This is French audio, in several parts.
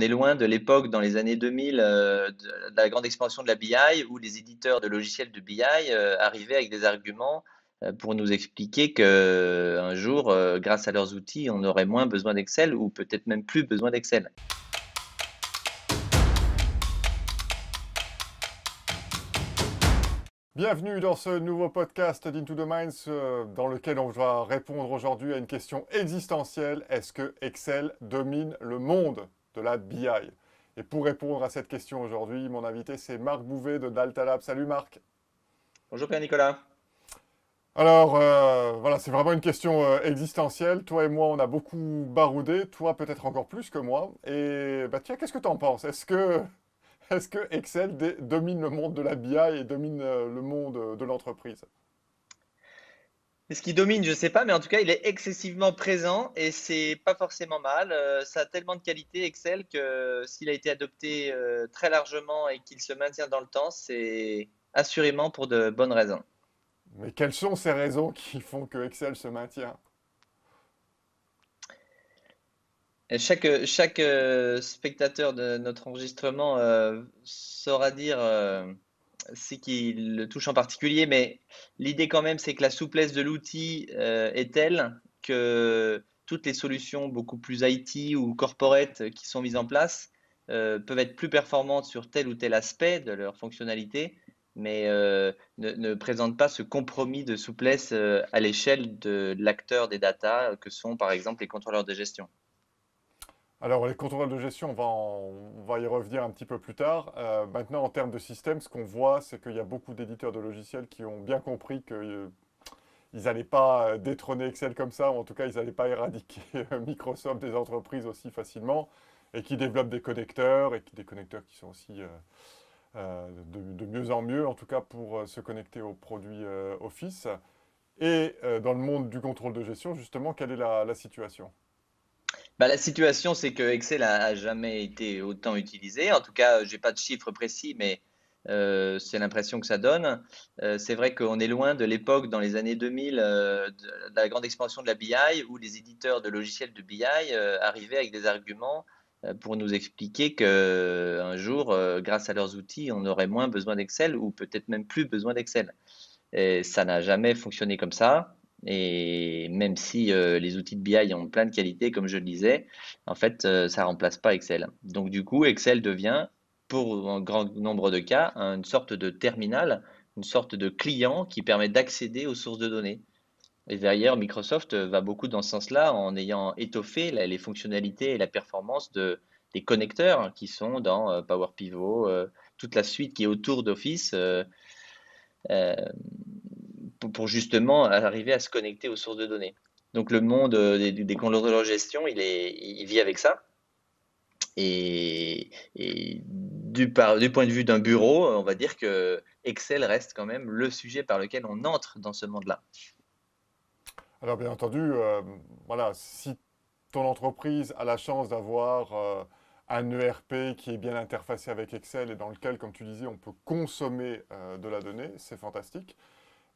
est loin de l'époque dans les années 2000 de la grande expansion de la BI où les éditeurs de logiciels de BI arrivaient avec des arguments pour nous expliquer que un jour, grâce à leurs outils, on aurait moins besoin d'Excel ou peut-être même plus besoin d'Excel. Bienvenue dans ce nouveau podcast d'Into the Minds dans lequel on va répondre aujourd'hui à une question existentielle. Est-ce que Excel domine le monde de la BI? Et pour répondre à cette question aujourd'hui, mon invité c'est Marc Bouvet de Daltalab. Salut Marc. Bonjour Pierre-Nicolas. Alors voilà, c'est vraiment une question existentielle. Toi et moi, on a beaucoup baroudé. Toi peut-être encore plus que moi. Et bah tiens, qu'est-ce que tu en penses? Est-ce que Excel domine le monde de la BI et domine le monde de l'entreprise? Ce qui domine, je ne sais pas, mais en tout cas, il est excessivement présent et c'est pas forcément mal. Ça a tellement de qualité Excel que s'il a été adopté très largement et qu'il se maintient dans le temps, c'est assurément pour de bonnes raisons. Mais quelles sont ces raisons qui font que Excel se maintient? Et chaque spectateur de notre enregistrement saura dire ce qui le touche en particulier, mais l'idée quand même, c'est que la souplesse de l'outil est telle que toutes les solutions beaucoup plus IT ou corporate qui sont mises en place peuvent être plus performantes sur tel ou tel aspect de leur fonctionnalité, mais ne présentent pas ce compromis de souplesse à l'échelle de l'acteur des data que sont par exemple les contrôleurs de gestion. Alors, les contrôles de gestion, on va y revenir un petit peu plus tard. Maintenant, en termes de système, ce qu'on voit, c'est qu'il y a beaucoup d'éditeurs de logiciels qui ont bien compris qu'ils n'allaient pas détrôner Excel comme ça, ou en tout cas, ils n'allaient pas éradiquer Microsoft des entreprises aussi facilement, et qui développent des connecteurs, et des connecteurs qui sont aussi de mieux en mieux, en tout cas pour se connecter aux produits Office. Et dans le monde du contrôle de gestion, justement, quelle est la situation? Bah, la situation, c'est que Excel a jamais été autant utilisé. En tout cas, j'ai pas de chiffres précis, mais c'est l'impression que ça donne. C'est vrai qu'on est loin de l'époque dans les années 2000 de la grande expansion de la BI où les éditeurs de logiciels de BI arrivaient avec des arguments pour nous expliquer que un jour, grâce à leurs outils, on aurait moins besoin d'Excel ou peut-être même plus besoin d'Excel. Et ça n'a jamais fonctionné comme ça. Et même si les outils de BI ont plein de qualités, comme je le disais, en fait, ça remplace pas Excel. Donc du coup, Excel devient, pour un grand nombre de cas, une sorte de terminal, une sorte de client qui permet d'accéder aux sources de données. Et derrière, Microsoft va beaucoup dans ce sens-là en ayant étoffé les fonctionnalités et la performance des connecteurs qui sont dans Power Pivot, toute la suite qui est autour d'Office. Euh, pour justement arriver à se connecter aux sources de données. Donc le monde des contrôleurs de gestion, il vit avec ça. Et du point de vue d'un bureau, on va dire que Excel reste quand même le sujet par lequel on entre dans ce monde-là. Alors, bien entendu, voilà, si ton entreprise a la chance d'avoir un ERP qui est bien interfacé avec Excel et dans lequel, comme tu disais, on peut consommer de la donnée, c'est fantastique.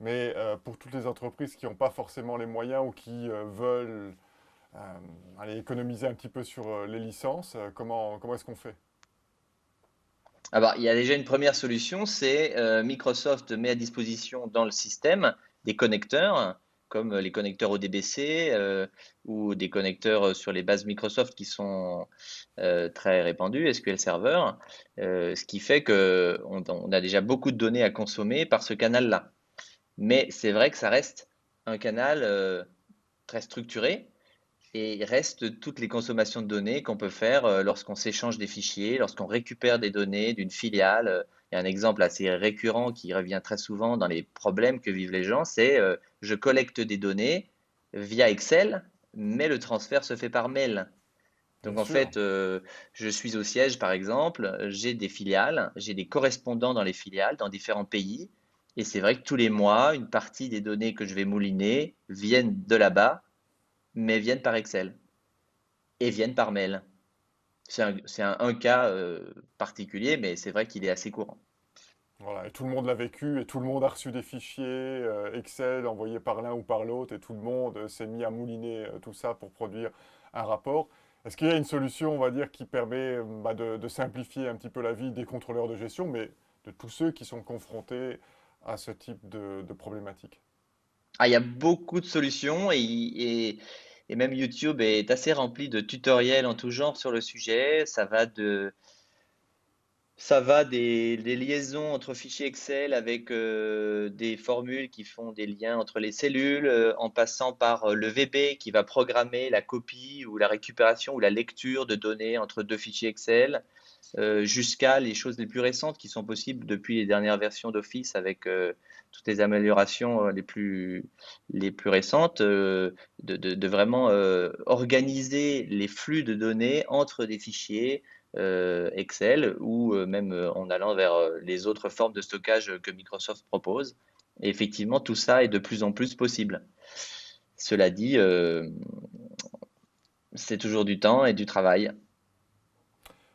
Mais pour toutes les entreprises qui n'ont pas forcément les moyens ou qui veulent aller économiser un petit peu sur les licences, comment est-ce qu'on fait? Alors, il y a déjà une première solution, c'est Microsoft met à disposition dans le système des connecteurs, comme les connecteurs ODBC ou des connecteurs sur les bases Microsoft qui sont très répandus, SQL Server, ce qui fait qu'on a déjà beaucoup de données à consommer par ce canal-là. Mais c'est vrai que ça reste un canal très structuré et il reste toutes les consommations de données qu'on peut faire lorsqu'on s'échange des fichiers, lorsqu'on récupère des données d'une filiale. Il y a un exemple assez récurrent qui revient très souvent dans les problèmes que vivent les gens, c'est je collecte des données via Excel, mais le transfert se fait par mail. Bien Donc en sûr. fait, je suis au siège par exemple, j'ai des filiales, j'ai des correspondants dans les filiales, dans différents pays, et c'est vrai que tous les mois, une partie des données que je vais mouliner viennent de là-bas, mais viennent par Excel et viennent par mail. C'est un cas particulier, mais c'est vrai qu'il est assez courant. Voilà, et tout le monde l'a vécu, et tout le monde a reçu des fichiers Excel envoyés par l'un ou par l'autre, et tout le monde s'est mis à mouliner tout ça pour produire un rapport. Est-ce qu'il y a une solution, on va dire, qui permet de simplifier un petit peu la vie des contrôleurs de gestion, mais de tous ceux qui sont confrontés à ce type de problématique? Ah, il y a beaucoup de solutions et même YouTube est assez rempli de tutoriels en tout genre sur le sujet. Ça va des liaisons entre fichiers Excel avec des formules qui font des liens entre les cellules, en passant par le VB qui va programmer la copie ou la récupération ou la lecture de données entre deux fichiers Excel, jusqu'à les choses les plus récentes qui sont possibles depuis les dernières versions d'Office avec toutes les améliorations les plus récentes, de vraiment organiser les flux de données entre des fichiers Excel ou même en allant vers les autres formes de stockage que Microsoft propose. Et effectivement, tout ça est de plus en plus possible. Cela dit, c'est toujours du temps et du travail.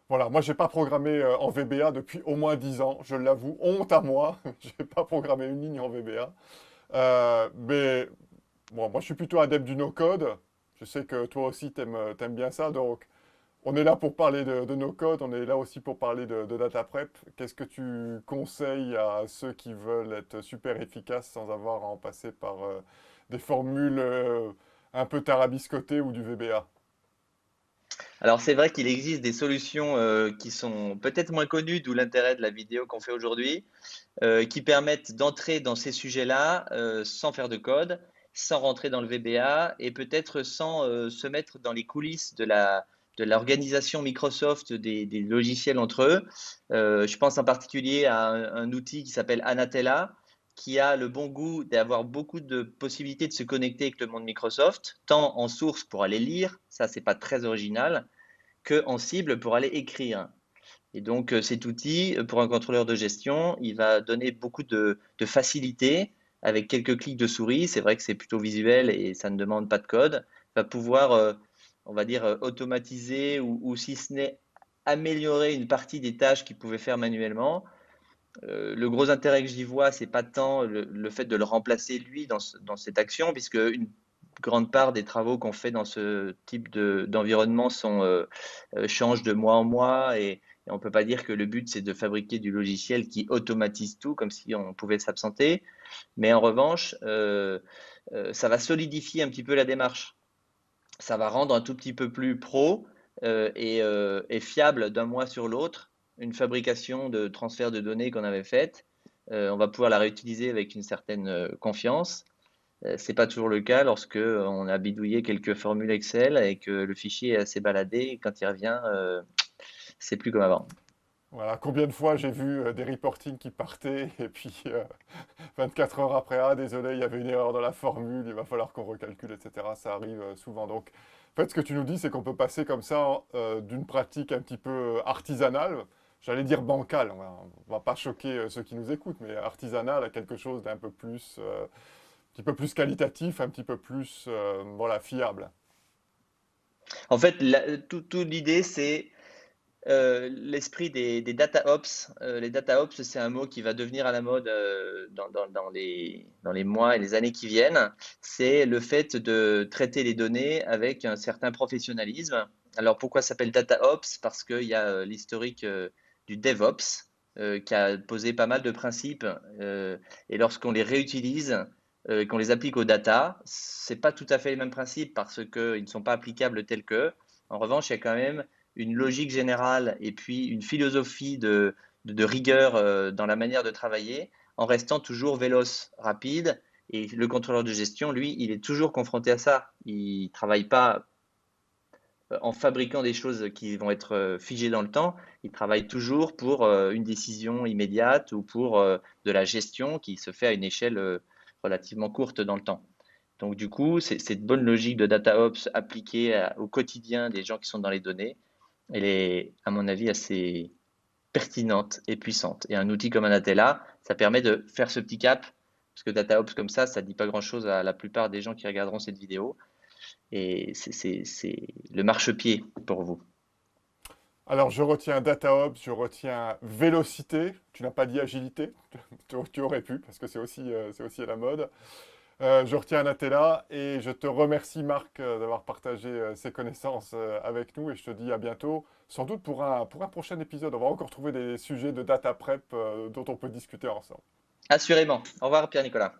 Voilà, moi, j'ai pas programmé en VBA depuis au moins 10 ans, je l'avoue, honte à moi, j'ai pas programmé une ligne en VBA. Mais bon, moi, je suis plutôt adepte du no-code. Je sais que toi aussi, t'aimes bien ça, donc on est là pour parler de no-code, on est là aussi pour parler de data prep. Qu'est-ce que tu conseilles à ceux qui veulent être super efficaces sans avoir à en passer par des formules un peu tarabiscotées ou du VBA? Alors c'est vrai qu'il existe des solutions qui sont peut-être moins connues, d'où l'intérêt de la vidéo qu'on fait aujourd'hui, qui permettent d'entrer dans ces sujets-là sans faire de code, sans rentrer dans le VBA et peut-être sans se mettre dans les coulisses de l'organisation Microsoft des logiciels entre eux. Je pense en particulier à un outil qui s'appelle Anatella, qui a le bon goût d'avoir beaucoup de possibilités de se connecter avec le monde Microsoft, tant en source pour aller lire, ça c'est pas très original, que en cible pour aller écrire. Et donc, cet outil, pour un contrôleur de gestion, il va donner beaucoup de facilité avec quelques clics de souris. C'est vrai que c'est plutôt visuel et ça ne demande pas de code. Va pouvoir, on va dire, automatiser ou si ce n'est améliorer une partie des tâches qu'il pouvait faire manuellement. Le gros intérêt que j'y vois, c'est pas tant le fait de le remplacer lui dans cette action, puisque une grande part des travaux qu'on fait dans ce type d'environnement changent de mois en mois et on ne peut pas dire que le but c'est de fabriquer du logiciel qui automatise tout comme si on pouvait s'absenter. Mais en revanche, ça va solidifier un petit peu la démarche. Ça va rendre un tout petit peu plus pro et fiable d'un mois sur l'autre une fabrication de transfert de données qu'on avait faite. On va pouvoir la réutiliser avec une certaine confiance. C'est pas toujours le cas lorsque on a bidouillé quelques formules Excel et que le fichier est assez baladé. Et quand il revient, c'est plus comme avant. Voilà, combien de fois j'ai vu des reportings qui partaient et puis 24 heures après, ah désolé, il y avait une erreur dans la formule, il va falloir qu'on recalcule, etc. Ça arrive souvent. Donc, en fait, ce que tu nous dis, c'est qu'on peut passer comme ça d'une pratique un petit peu artisanale, j'allais dire bancale, on va pas choquer ceux qui nous écoutent, mais artisanale à quelque chose d'un peu plus, un petit peu plus qualitatif, un petit peu plus, voilà, fiable. En fait, tout l'idée, c'est l'esprit des data ops. Les data ops, c'est un mot qui va devenir à la mode dans les mois et les années qui viennent. C'est le fait de traiter les données avec un certain professionnalisme. Alors pourquoi ça s'appelle data ops? Parce qu'il y a l'historique du DevOps qui a posé pas mal de principes et lorsqu'on les réutilise, qu'on les applique aux data, c'est pas tout à fait les mêmes principes parce qu'ils ne sont pas applicables tels que. En revanche, il y a quand même une logique générale et puis une philosophie de rigueur dans la manière de travailler en restant toujours véloce, rapide. Et le contrôleur de gestion, lui, il est toujours confronté à ça. Il ne travaille pas en fabriquant des choses qui vont être figées dans le temps. Il travaille toujours pour une décision immédiate ou pour de la gestion qui se fait à une échelle relativement courte dans le temps. Donc du coup, cette bonne logique de DataOps appliquée au quotidien des gens qui sont dans les données, elle est, à mon avis, assez pertinente et puissante. Et un outil comme Anatella, ça permet de faire ce petit cap, parce que DataOps comme ça ne dit pas grand-chose à la plupart des gens qui regarderont cette vidéo. Et c'est le marchepied pour vous. Alors, je retiens DataOps, je retiens vélocité. Tu n'as pas dit agilité. Tu aurais pu, parce que c'est aussi à la mode. Je retiens Natella et je te remercie Marc d'avoir partagé ces connaissances avec nous et je te dis à bientôt, sans doute pour un prochain épisode. On va encore trouver des sujets de data prep dont on peut discuter ensemble. Assurément. Au revoir, Pierre-Nicolas.